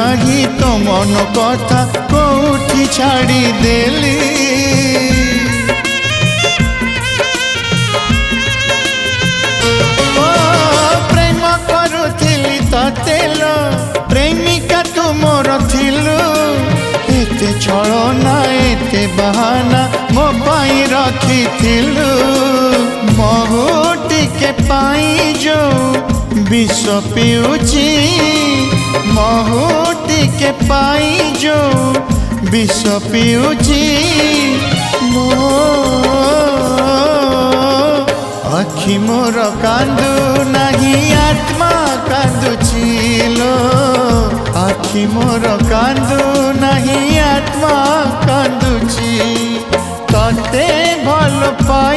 नाही तो मन कथा कोठी छाड़ी देली प्रेम करुथिली तेलो प्रेमिका तू मोर थिलु एते छलना एते बहाना मो पाई रखिथिलु महु टिके पाई जो विष पिउची महु टिके पाई जो विष पिउची मो आखि मोर कांदू नहीं आत्मा कांदुचिलो आखि मोर कांदू नहीं आत्मा कांदुची तते भल पाई।